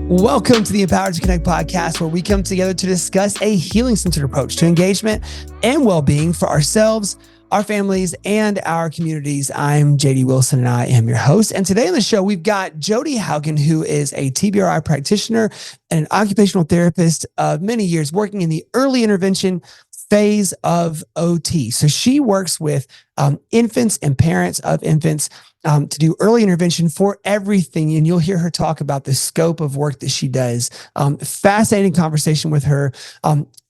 Welcome to the Empowered to Connect podcast, where we come together to discuss a healing-centered approach to engagement and well-being for ourselves, our families, and our communities. I'm J.D. Wilson, and I am your host. And today on the show, we've got Jodi Haugen, who is a TBRI practitioner and an occupational therapist of many years, working in the early intervention phase of OT. So she works with infants and parents of infants to do early intervention for everything. And you'll hear her talk about the scope of work that she does. Fascinating conversation with her.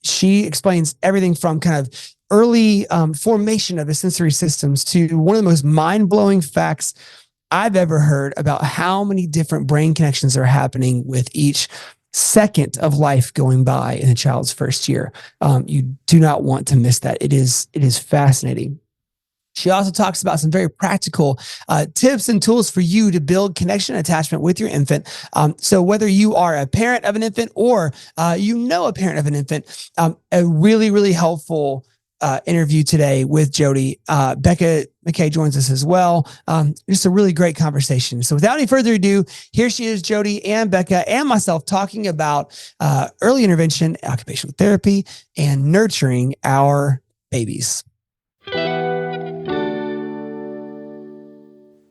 She explains everything from kind of early formation of the sensory systems to one of the most mind-blowing facts I've ever heard about how many different brain connections are happening with each second of life going by in a child's first year. You do not want to miss that. It is fascinating. She also talks about some very practical tips and tools for you to build connection and attachment with your infant. So whether you are a parent of an infant or you know a parent of an infant, a really, really helpful interview today with Jodi. Becca McKay joins us as well. Just a really great conversation. So without any further ado, here she is, Jodi and Becca and myself talking about early intervention, occupational therapy, and nurturing our babies.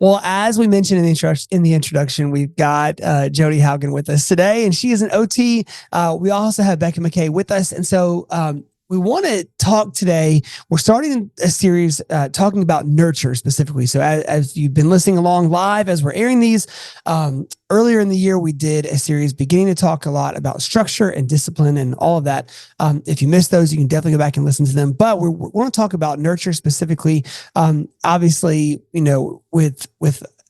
Well, as we mentioned in the introduction, we've got Jodi Haugen with us today, and she is an OT. We also have Becca McKay with us. And so we want to talk today. We're starting a series talking about nurture specifically. So as you've been listening along live, as we're airing these, earlier in the year, we did a series beginning to talk a lot about structure and discipline and all of that. If you missed those, you can definitely go back and listen to them. But we're going to talk about nurture specifically. Obviously, you know, with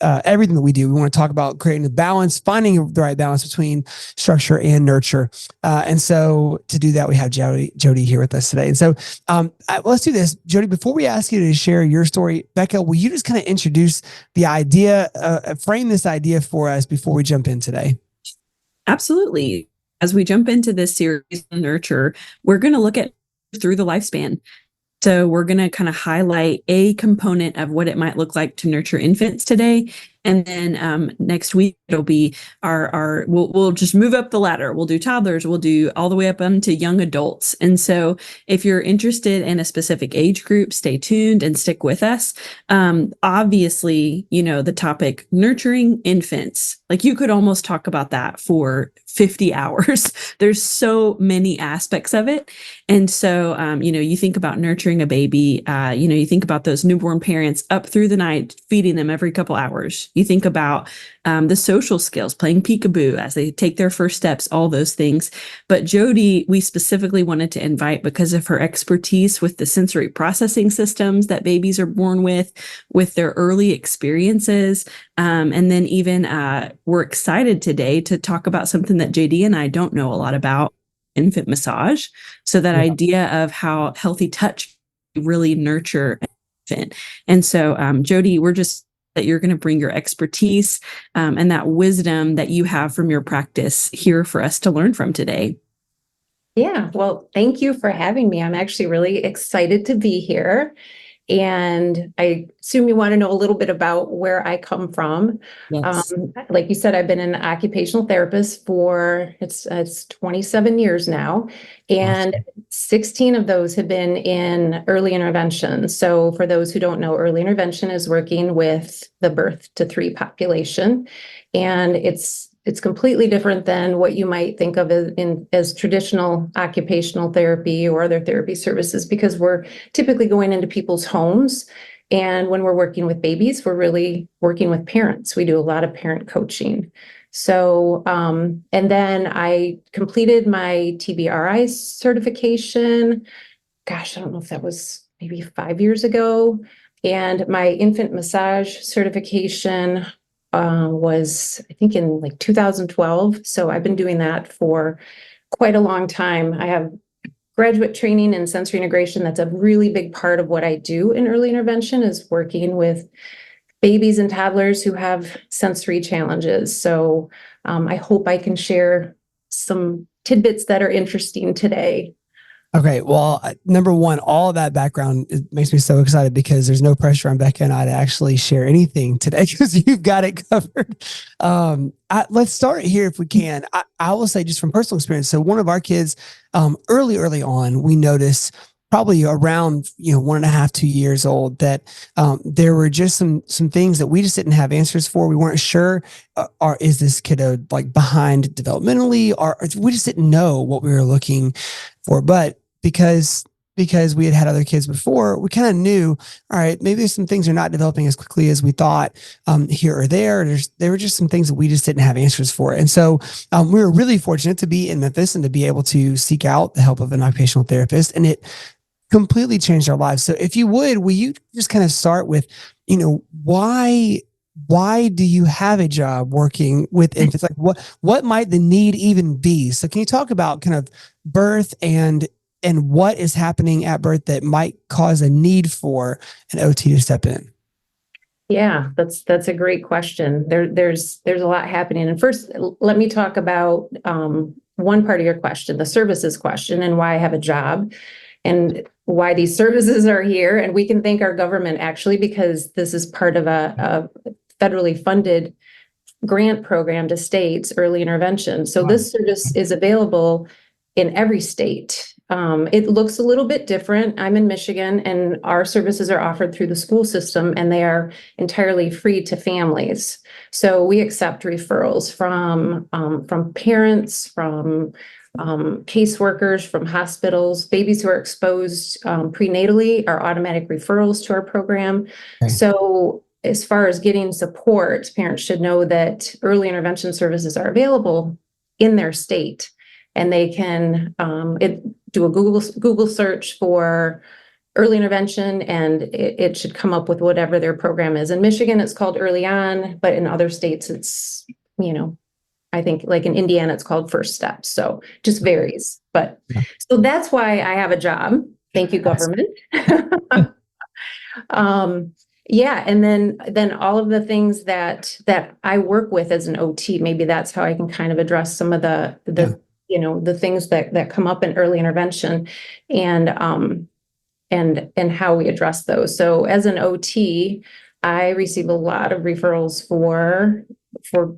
everything that we do, we want to talk about creating a balance, finding the right balance between structure and nurture. And so to do that, we have Jodi here with us today. And so let's do this. Jodi, before we ask you to share your story, Becca, will you just kind of introduce the idea, frame this idea for us before we jump in today? Absolutely. As we jump into this series on nurture, we're going to look at through the lifespan. So we're going to kind of highlight a component of what it might look like to nurture infants today. And then next week, it'll be we'll just move up the ladder. We'll do toddlers. We'll do all the way up to young adults. And so if you're interested in a specific age group, stay tuned and stick with us. Obviously, you know, the topic nurturing infants, like you could almost talk about that for 50 hours. There's so many aspects of it. And so, you know, you think about nurturing a baby, you know, you think about those newborn parents up through the night, feeding them every couple hours. You think about the social skills, playing peekaboo as they take their first steps, all those things. But Jodi, we specifically wanted to invite because of her expertise with the sensory processing systems that babies are born with their early experiences. And then even we're excited today to talk about something that JD and I don't know a lot about, infant massage. So that idea of how healthy touch really nurture an infant. And so, Jodi, we're just that you're going to bring your expertise and that wisdom that you have from your practice here for us to learn from today. Yeah, well, thank you for having me. I'm actually really excited to be here. And I assume you want to know a little bit about where I come from. Yes. Like you said, I've been an occupational therapist for it's 27 years now, and 16 of those have been in early intervention. So for those who don't know, early intervention is working with the birth to 3 population, and it's completely different than what you might think of as traditional occupational therapy or other therapy services, because we're typically going into people's homes. And when we're working with babies, we're really working with parents. We do a lot of parent coaching. So, and then I completed my TBRI certification. Gosh, I don't know if that was maybe 5 years ago. And my infant massage certification was, I think, in like 2012. So I've been doing that for quite a long time. I have graduate training in sensory integration. That's a really big part of what I do in early intervention, is working with babies and toddlers who have sensory challenges. So I hope I can share some tidbits that are interesting today. Okay. Well, number one, all of that background, it makes me so excited because there's no pressure on Becca and I to actually share anything today because you've got it covered. Let's start here if we can. I will say just from personal experience. So one of our kids, early on, we noticed probably around 1.5, 2 years old that there were just some things that we just didn't have answers for. We weren't sure, or is this kiddo like behind developmentally, or we just didn't know what we were looking for. But because we had other kids before, we kind of knew, all right, maybe some things are not developing as quickly as we thought here or there. There were just some things that we just didn't have answers for. And so we were really fortunate to be in Memphis and to be able to seek out the help of an occupational therapist. And it completely changed our lives. So if you would, will you just kind of start with, why do you have a job working with infants? Like what might the need even be? So can you talk about kind of birth and what is happening at birth that might cause a need for an OT to step in? Yeah, that's a great question. There's a lot happening. And first, let me talk about one part of your question, the services question, and why I have a job and why these services are here. And we can thank our government actually, because this is part of a federally funded grant program to states, early intervention. So this service is available in every state. It looks a little bit different. I'm in Michigan, and our services are offered through the school system, and they are entirely free to families. So we accept referrals from parents, from caseworkers, from hospitals. Babies who are exposed prenatally are automatic referrals to our program. Okay. So as far as getting support, parents should know that early intervention services are available in their state, and they can do a Google search for early intervention, and it should come up with whatever their program is. In Michigan, it's called Early On, but in other states, it's, I think like in Indiana, it's called First Steps. So just varies. But so that's why I have a job. Thank you, government. Yeah, and then all of the things that I work with as an OT, maybe that's how I can kind of address some of the the things that come up in early intervention, and how we address those. So as an OT, I receive a lot of referrals for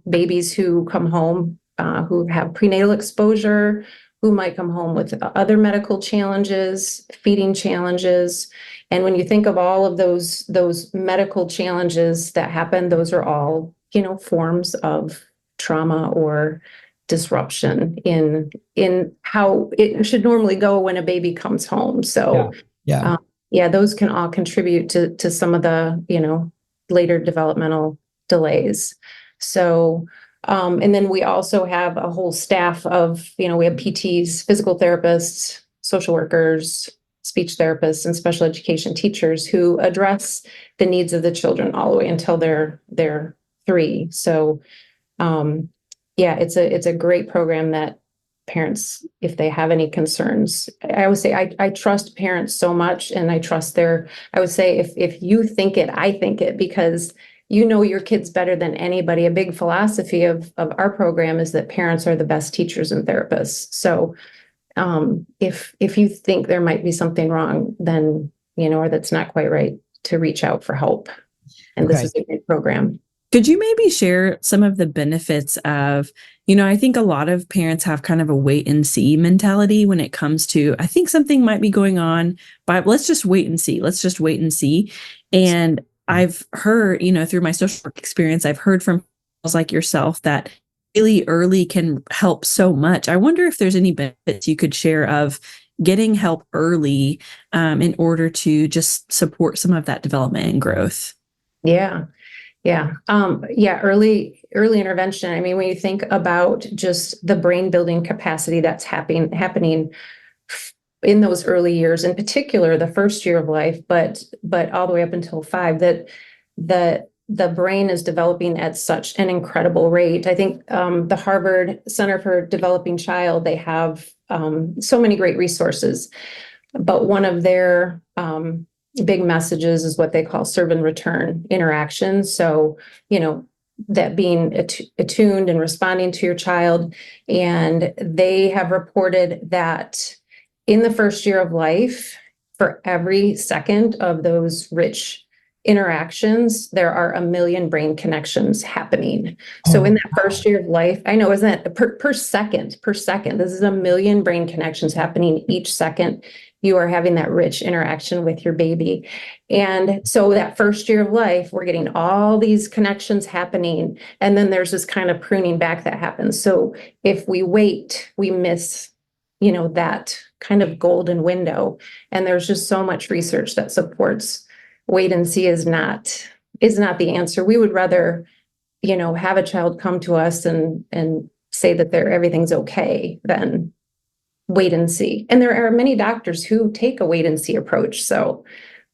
babies who come home who have prenatal exposure, who might come home with other medical challenges, feeding challenges. And when you think of all of those medical challenges that happen, those are all, forms of trauma or disruption in how it should normally go when a baby comes home. So those can all contribute to some of the, later developmental delays. So, and then we also have a whole staff of, we have PTs, physical therapists, social workers, speech therapists, and special education teachers who address the needs of the children all the way until they're 3. So, it's a great program that parents, if they have any concerns, I always say I trust parents so much, and I trust I would say if you think it, I think it, because you know your kids better than anybody. A big philosophy of our program is that parents are the best teachers and therapists. So if you think there might be something wrong, then, or that's not quite right, to reach out for help. And this is a great program. Could you maybe share some of the benefits of, I think a lot of parents have kind of a wait and see mentality when it comes to, I think something might be going on, but let's just wait and see. Let's just wait and see. And I've heard, through my social work experience, I've heard from people like yourself that really early can help so much. I wonder if there's any benefits you could share of getting help early in order to just support some of that development and growth. Yeah. Early intervention. I mean, when you think about just the brain building capacity that's happening in those early years, in particular, the first year of life, but all the way up until 5, that the brain is developing at such an incredible rate. I think the Harvard Center for Developing Child, they have so many great resources, but one of their big messages is what they call serve and return interactions. So, that being attuned and responding to your child. And they have reported that in the first year of life, for every second of those rich interactions, there are 1 million brain connections happening. So in that first year of life, I know, isn't that per second, this is 1 million brain connections happening each second you are having that rich interaction with your baby. And so that first year of life, we're getting all these connections happening. And then there's this kind of pruning back that happens. So if we wait, we miss, that kind of golden window. And there's just so much research that supports wait and see is not the answer. We would rather, have a child come to us and say that everything's okay than wait and see. And there are many doctors who take a wait and see approach. So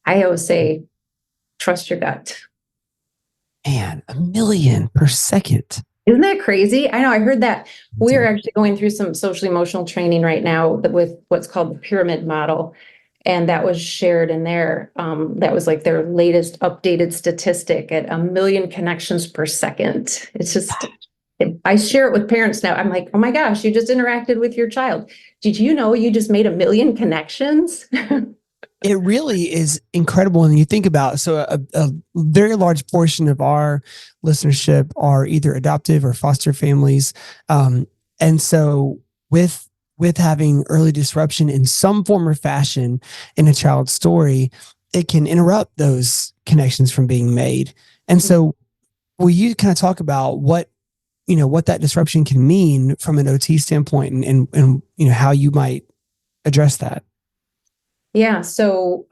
I always say, trust your gut. Man, 1 million per second. Isn't that crazy? I know, I heard that. We're actually going through some social emotional training right now with what's called the pyramid model. And that was shared in there. That was like their latest updated statistic at 1 million connections per second. It's just, I share it with parents now. I'm like, oh my gosh, you just interacted with your child. Did you know you just made 1 million connections? It really is incredible when you think about it. So a very large portion of our listenership are either adoptive or foster families. And so with having early disruption in some form or fashion in a child's story, it can interrupt those connections from being made. And so will you kind of talk about what that disruption can mean from an OT standpoint and how you might address that? Yeah. So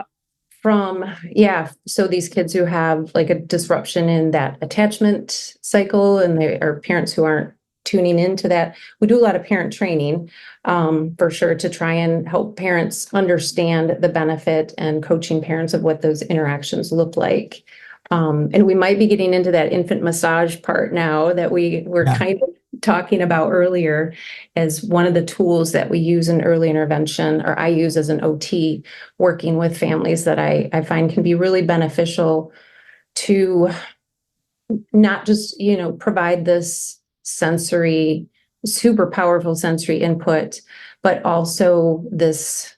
these kids who have like a disruption in that attachment cycle, and they are parents who aren't tuning into that. We do a lot of parent training, for sure, to try and help parents understand the benefit and coaching parents of what those interactions look like. And we might be getting into that infant massage part now that we were kind of talking about earlier as one of the tools that we use in early intervention, or I use as an OT working with families, that I find can be really beneficial to not just, provide this super powerful sensory input, but also this,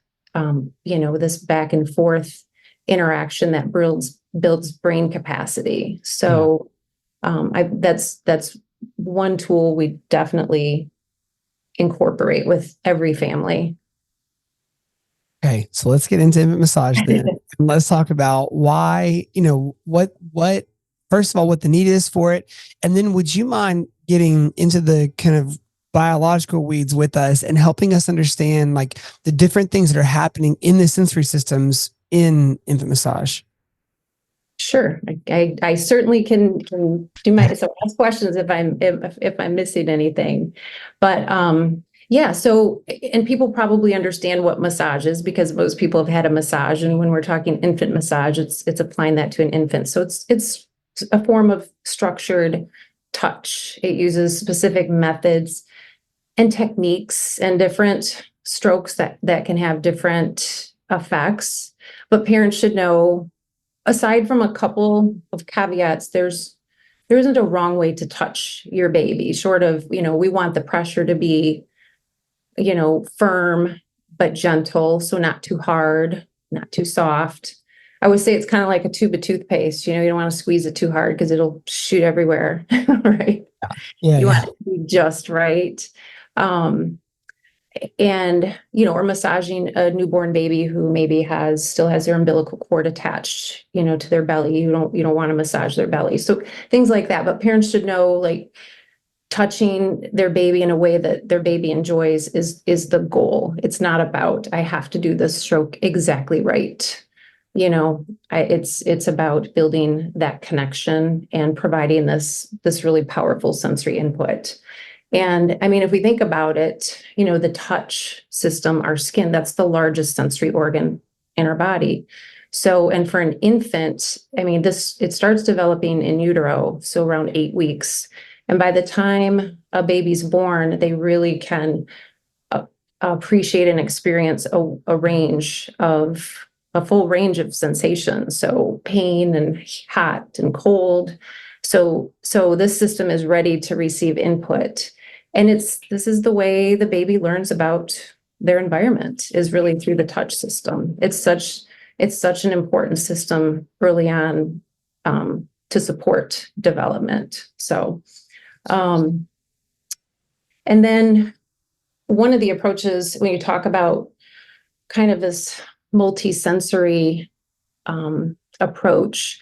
this back and forth interaction that builds brain capacity. So that's one tool we definitely incorporate with every family. Okay, so let's get into infant massage then. And let's talk about why, what first of all, what the need is for it. And then would you mind getting into the kind of biological weeds with us and helping us understand like the different things that are happening in the sensory systems in infant massage? Sure. I certainly can do ask questions if I'm missing anything. But so, and people probably understand what massage is because most people have had a massage, and when we're talking infant massage, it's applying that to an infant. So it's a form of structured touch. It uses specific methods and techniques and different strokes that can have different effects. But parents should know, aside from a couple of caveats, there isn't a wrong way to touch your baby, short of, we want the pressure to be, firm but gentle. So not too hard, not too soft. I would say it's kind of like a tube of toothpaste. You don't want to squeeze it too hard because it'll shoot everywhere, right? You want it to be just right. And, or massaging a newborn baby who maybe still has their umbilical cord attached, to their belly. You don't want to massage their belly. So things like that. But parents should know, like, touching their baby in a way that their baby enjoys is the goal. It's not about, I have to do this stroke exactly right. It's about building that connection and providing this really powerful sensory input. And I mean, if we think about it, the touch system, our skin, that's the largest sensory organ in our body. So, and for an infant, I mean, it starts developing in utero, so around 8 weeks. And by the time a baby's born, they really can appreciate and experience a full range of sensations. So pain and hot and cold. So this system is ready to receive input. And this is the way the baby learns about their environment is really through the touch system. It's such an important system early on, to support development. So, and then one of the approaches when you talk about kind of this multisensory approach,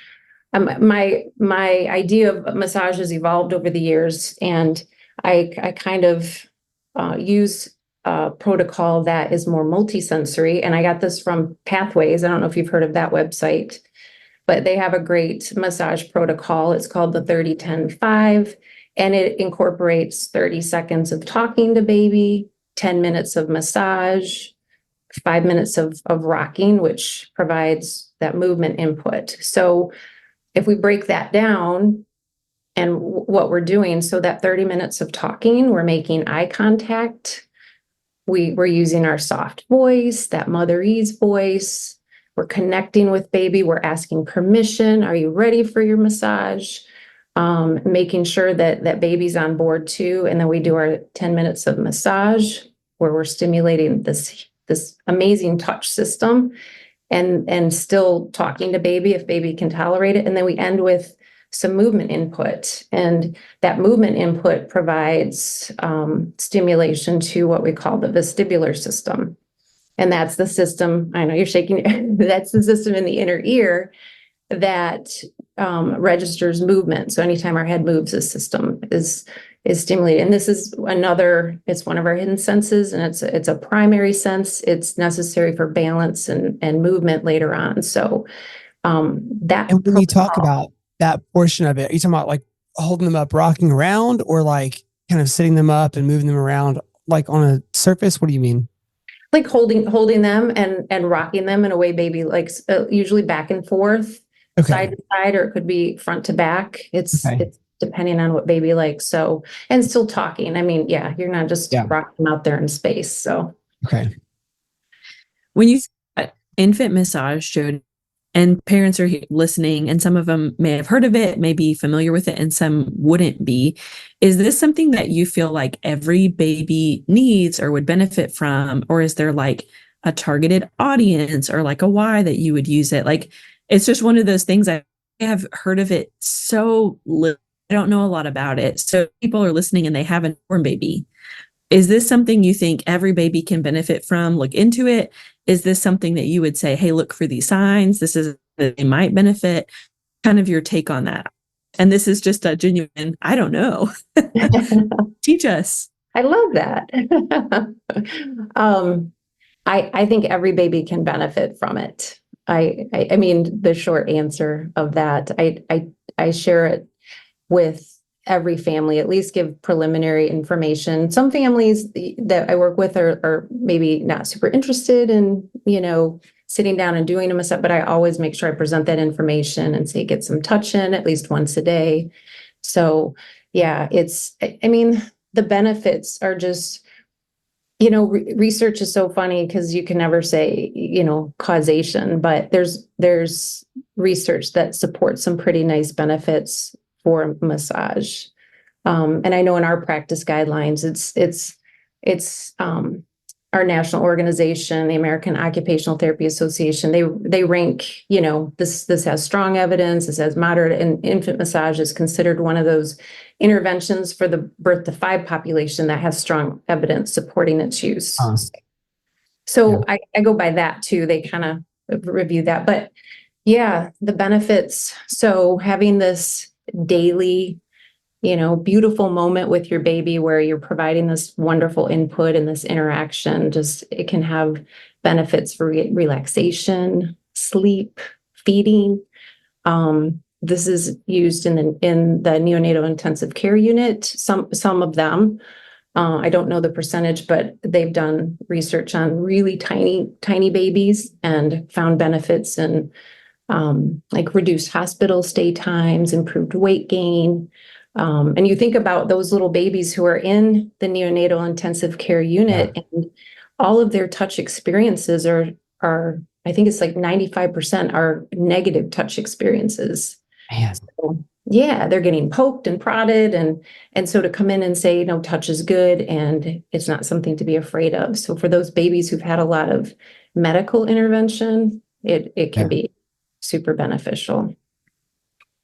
my idea of massage has evolved over the years, and I kind of use a protocol that is more multisensory, and I got this from Pathways. I don't know if you've heard of that website, but they have a great massage protocol. It's called the 30-10-5, and it incorporates 30 seconds of talking to baby, 10 minutes of massage, 5 minutes of rocking, which provides that movement input. So if we break that down and what we're doing, so that 30 minutes of talking, we're making eye contact. We're using our soft voice, that motherese voice. We're connecting with baby. We're asking permission. Are you ready for your massage? Making sure that baby's on board too. And then we do our 10 minutes of massage where we're stimulating this amazing touch system and still talking to baby if baby can tolerate it. And then we end with some movement input. And that movement input provides stimulation to what we call the vestibular system. And that's the system, I know you're shaking, that's the system in the inner ear that registers movement. So anytime our head moves, the system is stimulated. And this is it's one of our hidden senses, and it's a primary sense. It's necessary for balance and movement later on. So that. And when you talk about that portion of it, are you talking about like holding them up, rocking around, or like kind of sitting them up and moving them around like on a surface? What do you mean? Like holding them and rocking them in a way baby likes, usually back and forth, side to side, or it could be front to back. It's depending on what baby likes. So, and still talking. I mean, yeah, you're not just rocking them out there in space. So, when you infant massage, Jodi, and parents are listening, and some of them may have heard of it, may be familiar with it, and some wouldn't be. Is this something that you feel like every baby needs or would benefit from? Or is there like a targeted audience or like a why that you would use it? Like, it's just one of those things. I have heard of it so little. I don't know a lot about it. So people are listening and they have a newborn baby. Is this something you think every baby can benefit from? Look into it. Is this something that you would say, hey, look for these signs? This is that they might benefit. Kind of your take on that. And this is just a genuine, I don't know. Teach us. I love that. I think every baby can benefit from it. I mean, the short answer of that, I share it with every family, at least give preliminary information. Some families that I work with are maybe not super interested in, sitting down and doing a massage, but I always make sure I present that information and say, get some touch in at least once a day. So yeah, the benefits are just, research is so funny because you can never say, causation, but there's research that supports some pretty nice benefits for massage. And I know in our practice guidelines, it's our national organization, the American Occupational Therapy Association, they rank, this has strong evidence, this has moderate, and infant massage is considered one of those interventions for the birth to 5 population that has strong evidence supporting its use. So I go by that too. They kind of review that, but yeah, the benefits. So having this daily, beautiful moment with your baby where you're providing this wonderful input and this interaction, it can have benefits for relaxation, sleep, feeding. This is used in the neonatal intensive care unit. Some of them, I don't know the percentage, but they've done research on really tiny babies and found benefits in like reduced hospital stay times, improved weight gain. And you think about those little babies who are in the neonatal intensive care unit, and all of their touch experiences are I think it's like 95% are negative touch experiences. Man. So yeah, they're getting poked and prodded, and so to come in and say, touch is good and it's not something to be afraid of. So for those babies who've had a lot of medical intervention, it can be super beneficial.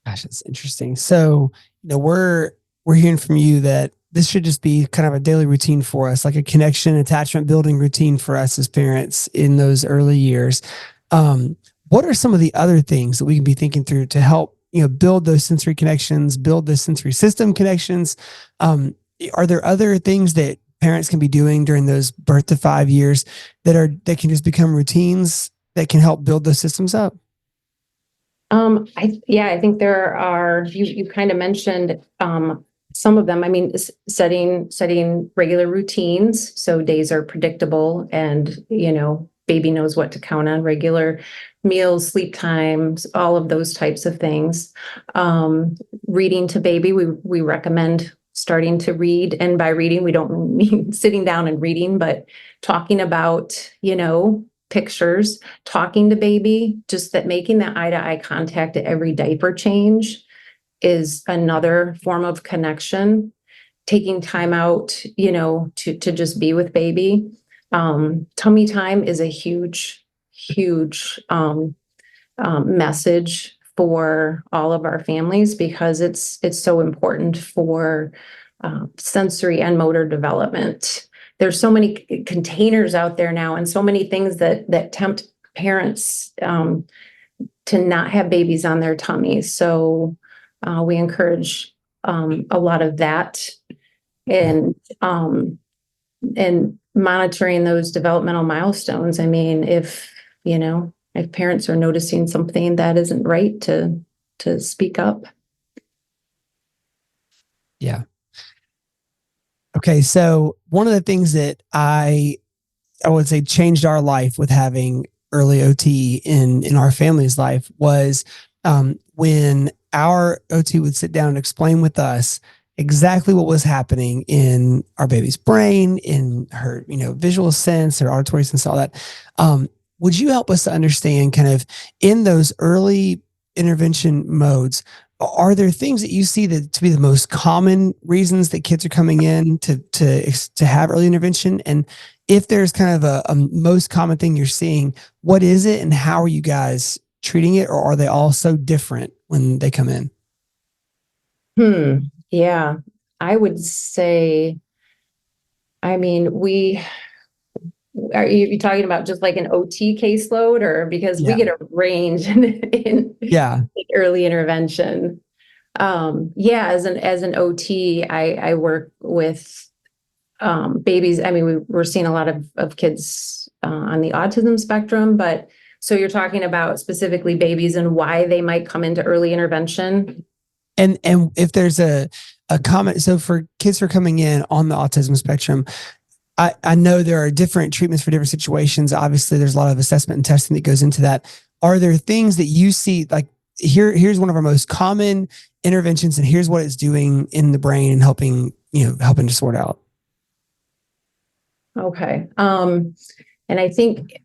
Gosh, it's interesting. So, we're hearing from you that this should just be kind of a daily routine for us, like a connection, attachment building routine for us as parents in those early years. What are some of the other things that we can be thinking through to help, build those sensory connections, build the sensory system connections? Are there other things that parents can be doing during those birth to 5 years that can just become routines that can help build those systems up? I think there are, you kind of mentioned, some of them. I mean, setting regular routines. So days are predictable and, baby knows what to count on: regular meals, sleep times, all of those types of things. Reading to baby, we recommend starting to read. And by reading, we don't mean sitting down and reading, but talking about, pictures, talking to baby, just that making that eye-to-eye contact at every diaper change is another form of connection. Taking time out, to just be with baby. Tummy time is a huge message for all of our families, because it's so important for sensory and motor development. There's so many containers out there now, and so many things that tempt parents to not have babies on their tummies. So we encourage a lot of that, and monitoring those developmental milestones. I mean, if parents are noticing something that isn't right, to speak up. Yeah. Okay. So one of the things that I would say changed our life with having early OT in our family's life was when our OT would sit down and explain with us exactly what was happening in our baby's brain, in her, visual sense, her auditory sense, all that. Would you help us to understand kind of in those early intervention modes, are there things that you see that to be the most common reasons that kids are coming in to have early intervention? And if there's kind of a most common thing you're seeing, what is it and how are you guys treating it? Or are they all so different when they come in? Yeah, I would say, I mean, are you talking about just like an OT caseload, or because we get a range in early intervention? As an OT, I work with babies. I mean, we're seeing a lot of kids on the autism spectrum, but so you're talking about specifically babies and why they might come into early intervention. And if there's a comment, so for kids who are coming in on the autism spectrum, I know there are different treatments for different situations. Obviously, there's a lot of assessment and testing that goes into that. Are there things that you see, like here's one of our most common interventions, and here's what it's doing in the brain and helping to sort out? Okay. And I think,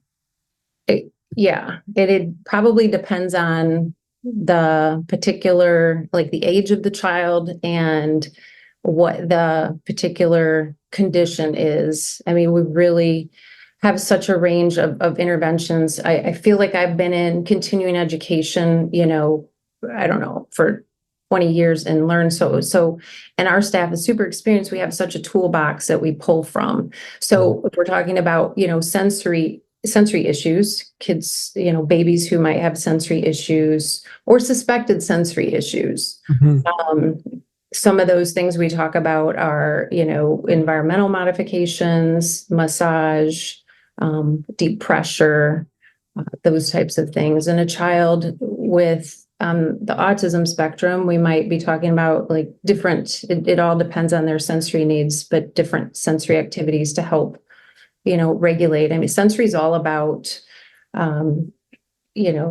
it probably depends on the particular, like the age of the child and what the particular condition is. I mean, we really have such a range of interventions. I feel like I've been in continuing education, I don't know, for 20 years and learned so, and our staff is super experienced. We have such a toolbox that we pull from. So if we're talking about, sensory issues, kids, babies who might have sensory issues or suspected sensory issues. Some of those things we talk about are, environmental modifications, massage, deep pressure, those types of things. And a child with the autism spectrum, we might be talking about like different, it all depends on their sensory needs, but different sensory activities to help, regulate. I mean, sensory is all about,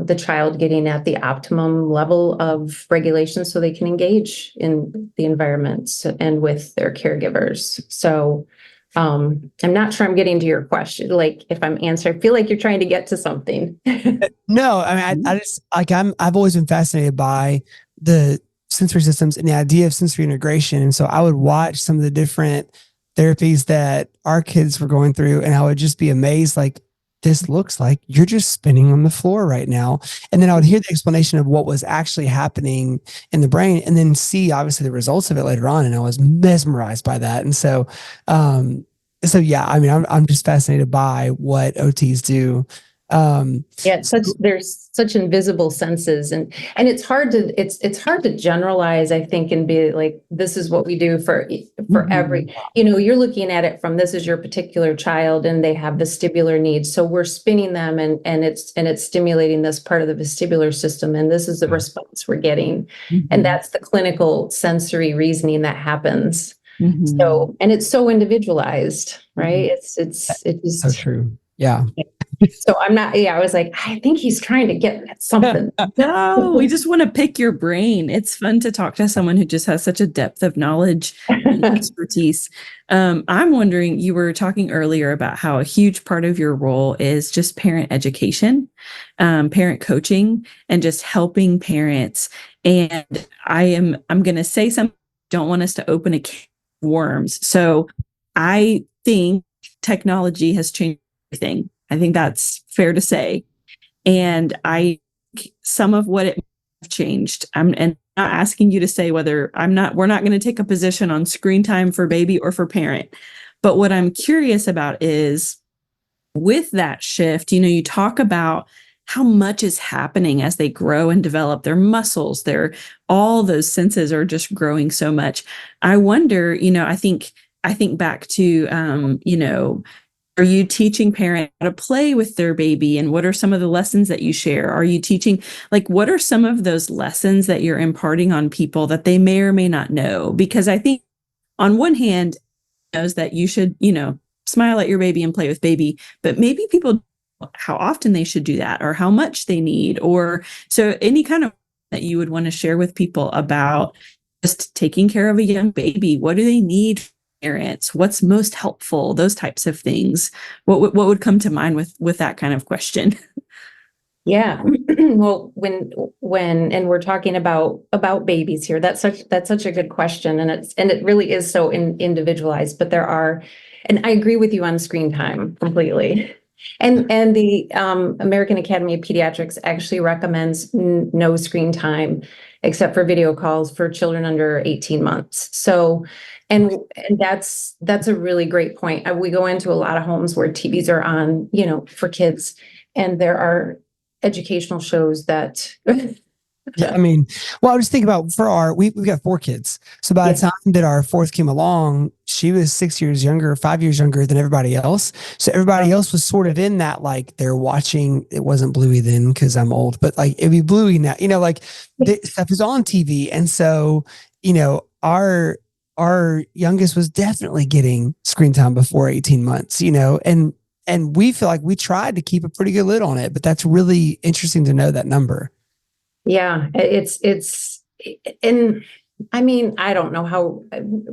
the child getting at the optimum level of regulation so they can engage in the environments and with their caregivers. So I'm not sure I'm getting to your question. Like if I'm answering, I feel like you're trying to get to something. No, I mean, I just like I've always been fascinated by sensory systems and the idea of sensory integration. And so I would watch some of the different therapies that our kids were going through, and I would just be amazed, like, this looks like you're just spinning on the floor right now. And then I would hear the explanation of what was actually happening in the brain, and then see obviously the results of it later on. And I was mesmerized by that. And so yeah, I mean, I'm just fascinated by what OTs do. Yeah, there's such invisible senses, and it's hard to generalize, I think, and be like, this is what we do for every, you're looking at it from, this is your particular child and they have vestibular needs. So we're spinning them, and it's stimulating this part of the vestibular system, and this is the response we're getting. And that's the clinical sensory reasoning that happens. So, and it's so individualized, right? It's so true. Yeah. So I was like, I think he's trying to get at something. No, we just want to pick your brain. It's fun to talk to someone who just has such a depth of knowledge and expertise. I'm wondering, you were talking earlier about how a huge part of your role is just parent education, parent coaching, and just helping parents. And I'm going to say something, don't want us to open a can of worms. So I think technology has changed everything. I think that's fair to say. And some of what it changed. And not asking you to say whether we're not going to take a position on screen time for baby or for parent. But what I'm curious about is, with that shift, you talk about how much is happening as they grow and develop their muscles. All those senses are just growing so much. I wonder, I think back to, are you teaching parents how to play with their baby? And what are some of the lessons that you share? Are you teaching, what are some of those lessons that you're imparting on people that they may or may not know? Because I think on one hand, knows that you should, smile at your baby and play with baby, but maybe people don't know how often they should do that or how much they need. Or so any kind of that you would want to share with people about just taking care of a young baby. What do they need? Parents, what's most helpful, those types of things. What would come to mind with that kind of question? Yeah. Well, when and we're talking about babies here, that's such a good question, and it really is so individualized. But and I agree with you on screen time completely. And the American Academy of Pediatrics actually recommends no screen time except for video calls for children under 18 months. So, and that's a really great point. We go into a lot of homes where TVs are on, for kids, and there are educational shows that Yeah, I mean, well, I was thinking about we've got 4 kids. So by the time that our 4th came along, she was 6 years younger, 5 years younger than everybody else. So everybody else was sort of in that, they're watching, it wasn't Bluey then because I'm old, but it'd be Bluey now, the stuff is on TV. And so, our youngest was definitely getting screen time before 18 months, and we feel like we tried to keep a pretty good lid on it, but that's really interesting to know that number. Yeah, and I mean, I don't know how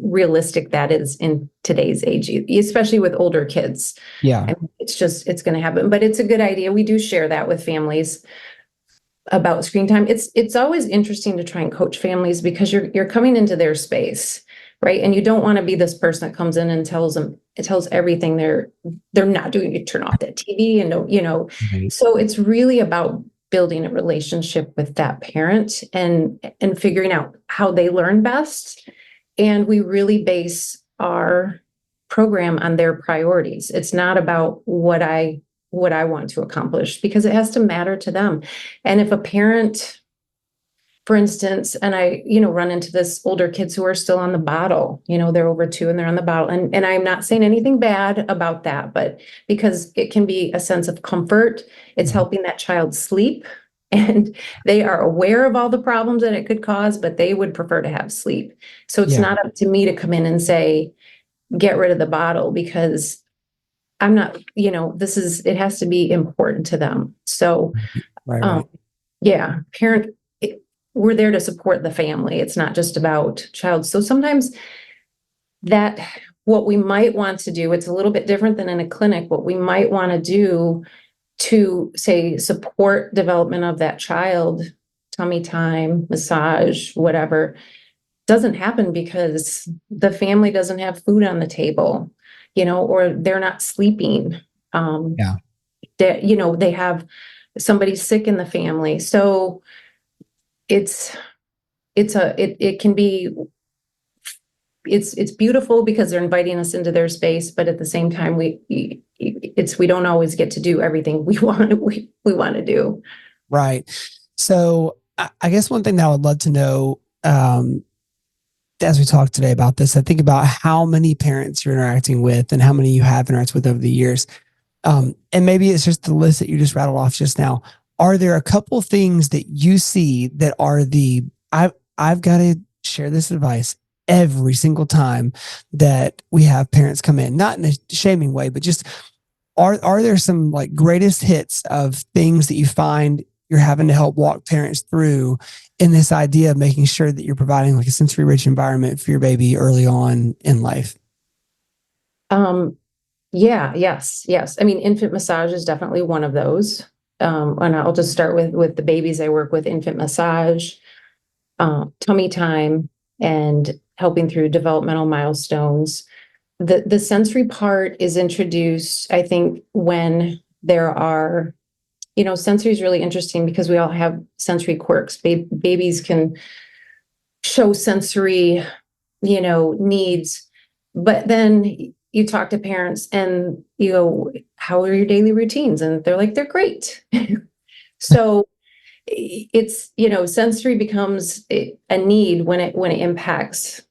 realistic that is in today's age, especially with older kids. Yeah. I mean, it's going to happen, but it's a good idea. We do share that with families about screen time. It's always interesting to try and coach families because you're coming into their space, right? And you don't want to be this person that comes in and tells everything they're not doing. You turn off that TV and So it's really about building a relationship with that parent and figuring out how they learn best. And we really base our program on their priorities. It's not about what I want to accomplish, because it has to matter to them. And if a parent, for instance, and I, run into this older kids who are still on the bottle, they're over 2 and they're on the bottle. And I'm not saying anything bad about that, but because it can be a sense of comfort, it's helping that child sleep, and they are aware of all the problems that it could cause, but they would prefer to have sleep. So it's not up to me to come in and say, get rid of the bottle, because I'm not, it has to be important to them. So, Right. Parent, we're there to support the family. It's not just about child. So sometimes what we might want to do, it's a little bit different than in a clinic. What we might want to do to say support development of that child tummy time, massage, whatever, doesn't happen because the family doesn't have food on the table, or they're not sleeping. Yeah. They have somebody sick in the family. So it can be, it's beautiful because they're inviting us into their space, but at the same time, we don't always get to do everything we want to do. Right. So I guess one thing that I would love to know, as we talk today about this, I think about how many parents you're interacting with and how many you have interacted with over the years. And maybe it's just the list that you just rattled off just now. Are there a couple things that you see that are I've got to share this advice every single time that we have parents come in, not in a shaming way, but just are there some like greatest hits of things that you find you're having to help walk parents through in this idea of making sure that you're providing like a sensory rich environment for your baby early on in life? Yes. I mean, infant massage is definitely one of those. And I'll just start with the babies I work with: infant massage, tummy time, and helping through developmental milestones. The sensory part is introduced, I think, when there are, sensory is really interesting because we all have sensory quirks. Babies can show sensory, needs, but then you talk to parents and you go, how are your daily routines? And they're like, they're great. So it's, sensory becomes a need when it impacts,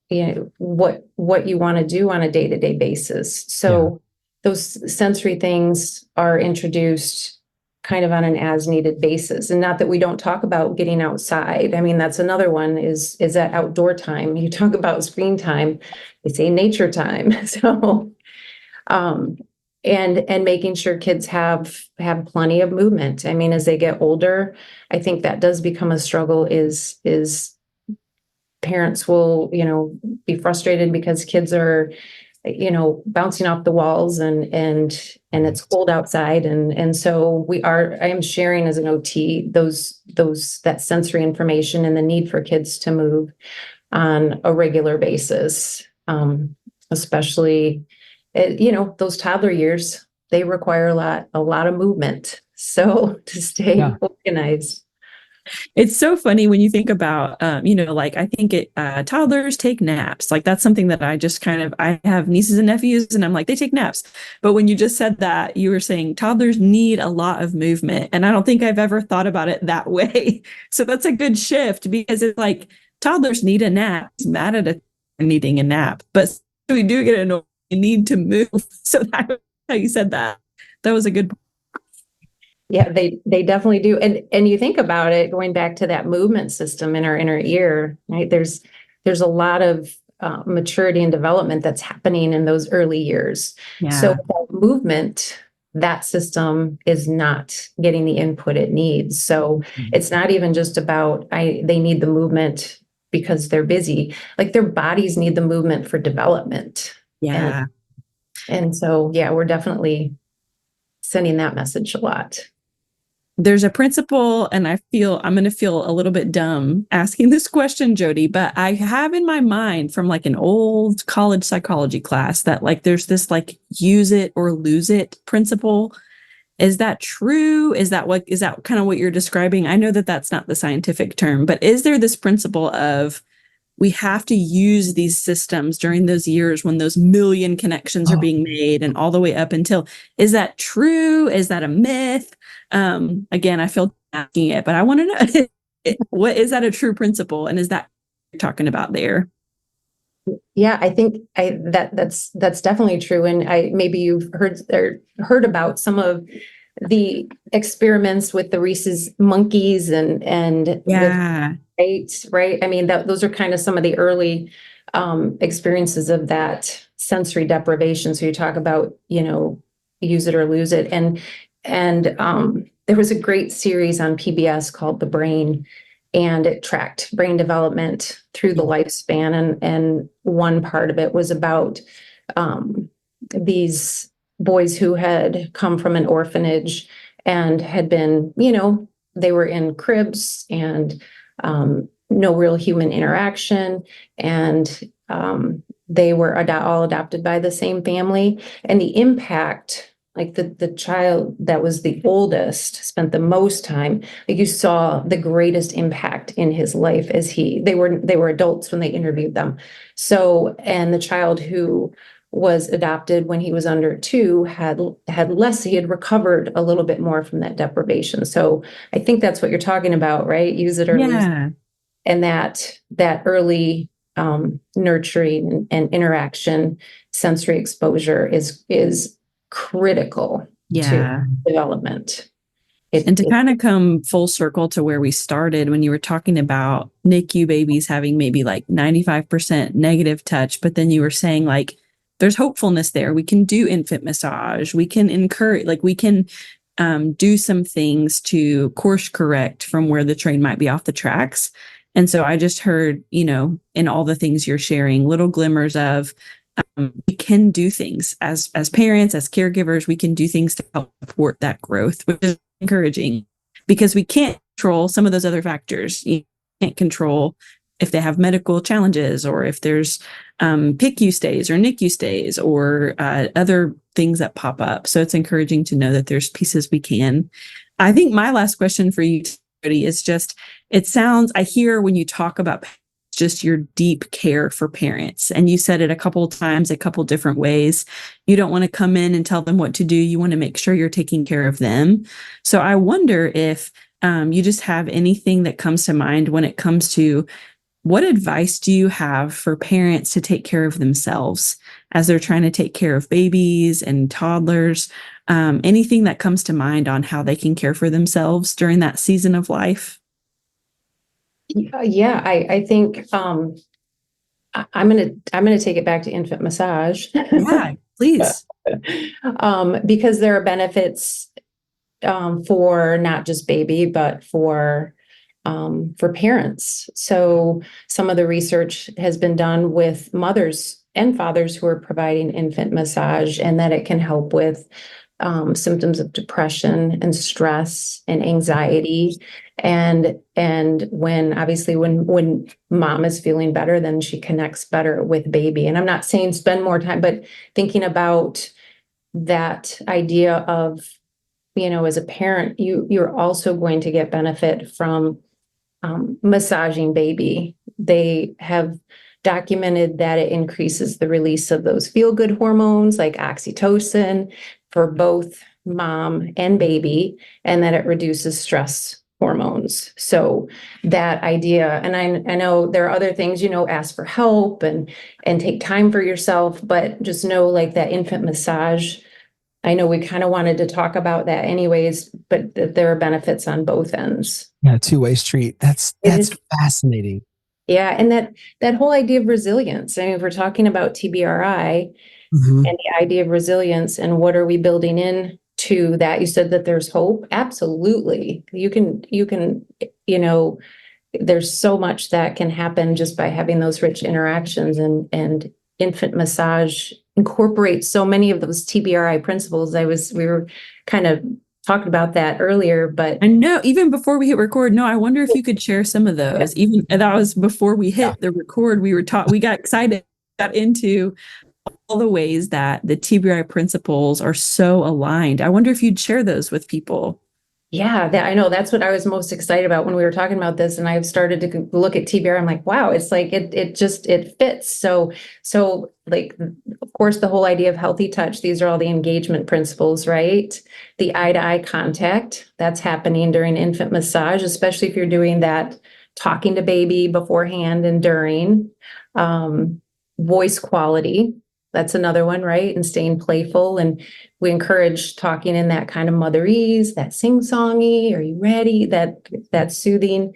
what you want to do on a day-to-day basis. So those sensory things are introduced kind of on an as needed basis. And not that we don't talk about getting outside. I mean, that's another one is that outdoor time. You talk about screen time, they say nature time. So, and making sure kids have plenty of movement. I mean, as they get older, I think that does become a struggle is parents will, be frustrated because kids are, bouncing off the walls and it's cold outside. And so I am sharing as an OT, that sensory information and the need for kids to move on a regular basis. Especially, those toddler years, they require a lot of movement. So to stay organized. It's so funny when you think about, like I think toddlers take naps. Like that's something that I have nieces and nephews and I'm like, they take naps. But when you just said that, you were saying toddlers need a lot of movement. And I don't think I've ever thought about it that way. So that's a good shift because it's like toddlers need a nap. It's mad at needing a nap, but we do get annoyed. You need to move. So that's how you said that. That was a good point. Yeah, they definitely do. And you think about it, going back to that movement system in our inner ear, right? There's a lot of maturity and development that's happening in those early years. Yeah. So movement, that system is not getting the input it needs. So it's not even just about they need the movement because they're busy. Like their bodies need the movement for development. Yeah. And so, we're definitely sending that message a lot. There's a principle, and I'm going to feel a little bit dumb asking this question, Jodi, but I have in my mind from like an old college psychology class that like there's this like use it or lose it principle. Is that true? Is that kind of what you're describing? I know that that's not the scientific term, but is there this principle of we have to use these systems during those years when those million connections are being made and all the way up until, is that true? Is that a myth? Again, I feel asking it, but I want to know, is that a true principle? And is that what you're talking about there? Yeah, I think that's definitely true. And maybe you've heard about some of the experiments with the Rhesus monkeys and right. I mean, those are kind of some of the early experiences of that sensory deprivation. So you talk about, use it or lose it. And there was a great series on PBS called The Brain, and it tracked brain development through the lifespan. And one part of it was about these boys who had come from an orphanage and had been, they were in cribs and no real human interaction, and they were all adopted by the same family. And the impact, like the child that was the oldest spent the most time, like you saw the greatest impact in his life as they were adults when they interviewed them. So, and the child who was adopted when he was under 2 had less, he had recovered a little bit more from that deprivation. So I think that's what you're talking about, right? Use it or lose it. And that early nurturing and interaction, sensory exposure is critical to development. And to kind of come full circle to where we started when you were talking about NICU babies having maybe like 95% negative touch, but then you were saying like, there's hopefulness there. We can do infant massage. We can encourage, like we can do some things to course correct from where the train might be off the tracks. And so I just heard, in all the things you're sharing, little glimmers of we can do things as parents, as caregivers, we can do things to help support that growth, which is encouraging because we can't control some of those other factors. You can't control if they have medical challenges or if there's PICU stays or NICU stays or other things that pop up. So it's encouraging to know that there's pieces we can. I think my last question for you, Jodi, is just, I hear when you talk about just your deep care for parents. And you said it a couple of times, a couple different ways. You don't want to come in and tell them what to do. You want to make sure you're taking care of them. So I wonder if you just have anything that comes to mind when it comes to what advice do you have for parents to take care of themselves as they're trying to take care of babies and toddlers? Anything that comes to mind on how they can care for themselves during that season of life? Yeah, I think I'm gonna take it back to infant massage. Yeah, please. Because there are benefits for not just baby, but for parents. So some of the research has been done with mothers and fathers who are providing infant massage, and that it can help with symptoms of depression and stress and anxiety. And when mom is feeling better, then she connects better with baby. And I'm not saying spend more time, but thinking about that idea of, as a parent, you're also going to get benefit from massaging baby. They have documented that it increases the release of those feel-good hormones like oxytocin for both mom and baby, and that it reduces stress hormones. So that idea, and I know there are other things, ask for help and take time for yourself, but just know like that infant massage, I know we kind of wanted to talk about that anyways, but there are benefits on both ends. Yeah, two-way street. That's fascinating. Yeah, and that whole idea of resilience. I mean, if we're talking about TBRI Mm-hmm. and the idea of resilience and what are we building in to that? You said that there's hope. Absolutely. You can, there's so much that can happen just by having those rich interactions, and infant massage incorporates so many of those TBRI principles. We were kind of talking about that earlier, but I know even before we hit record, no, I wonder if you could share some of those. Even that was before we hit the record, we got excited, got into all the ways that the TBRI principles are so aligned. I wonder if you'd share those with people. Yeah, I know that's what I was most excited about when we were talking about this, and I've started to look at TBRI. I'm like, wow, it's like it fits. So like, of course, the whole idea of healthy touch. These are all the engagement principles, right? The eye-to-eye contact that's happening during infant massage, especially if you're doing that, talking to baby beforehand and during. Voice quality. That's another one, right? And staying playful. And we encourage talking in that kind of motherese, that sing-songy, are you ready? That soothing.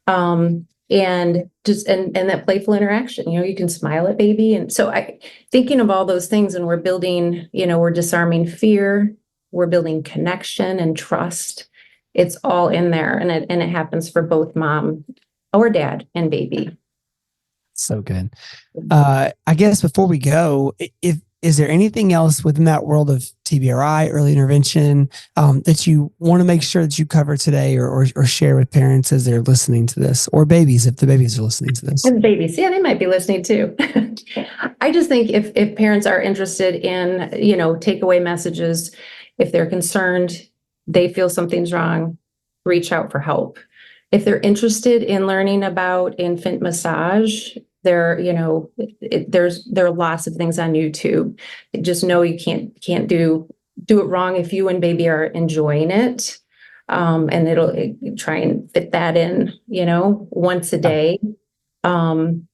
And that playful interaction, you can smile at baby. And so thinking of all those things, and we're building, we're disarming fear, we're building connection and trust. It's all in there. And it happens for both mom or dad and baby. So good. I guess before we go, if is there anything else within that world of TBRI, early intervention, that you want to make sure that you cover today or share with parents as they're listening to this, or babies, if the babies are listening to this? And babies, yeah, they might be listening too. I just think if parents are interested in, takeaway messages, if they're concerned, they feel something's wrong, reach out for help. If they're interested in learning about infant massage, there are lots of things on YouTube. Just know you can't do it wrong if you and baby are enjoying it. And it'll try and fit that in, once a day. And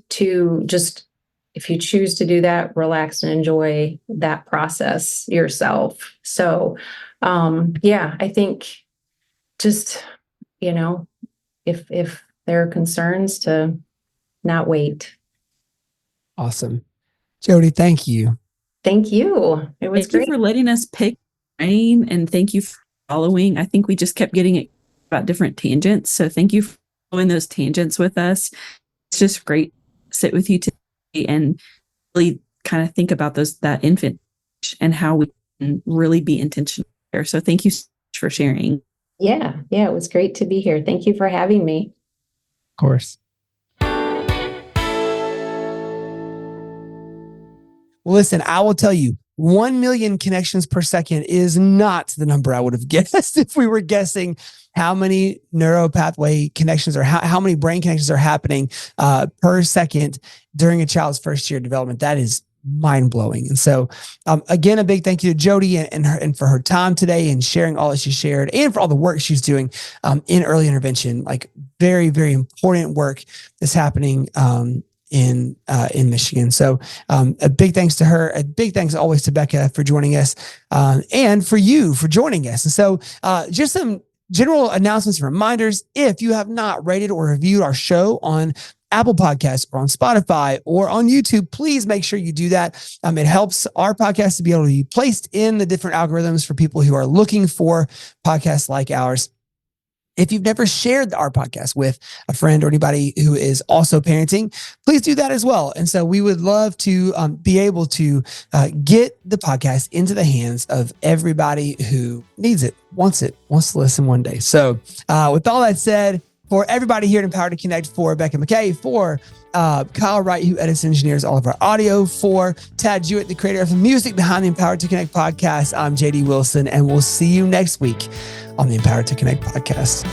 to just, if you choose to do that, relax and enjoy that process yourself. So, I think just, if there are concerns, to not wait. Awesome. Jodi, thank you. Thank you. It was Thank you great. for letting us pick brain, and thank you for following. I think we just kept getting it about different tangents. So thank you for following those tangents with us. It's just great to sit with you today and really kind of think about that infant and how we can really be intentional there. So thank you so much for sharing. Yeah, it was great to be here. Thank you for having me. Of course. Well, listen, I will tell you, 1 million connections per second is not the number I would have guessed if we were guessing how many neuropathway connections or how many brain connections are happening per second during a child's first year of development. That is mind-blowing. And so again, a big thank you to Jodi and for her time today and sharing all that she shared, and for all the work she's doing in early intervention. Like, very, very important work that's happening in Michigan. So a big thanks to her. A big thanks always to Becca for joining us, and for you for joining us. And so just some general announcements and reminders. If you have not rated or reviewed our show on Apple Podcasts or on Spotify or on YouTube, please make sure you do that. It helps our podcast to be able to be placed in the different algorithms for people who are looking for podcasts like ours. If you've never shared our podcast with a friend or anybody who is also parenting, please do that as well. And so we would love to be able to get the podcast into the hands of everybody who needs it, wants to listen one day. So with all that said, for everybody here at Empowered to Connect, for Becca McKay, for Kyle Wright, who edits and engineers all of our audio, for Tad Jewett, the creator of the music behind the Empowered to Connect podcast, I'm JD Wilson, and we'll see you next week on the Empowered to Connect podcast.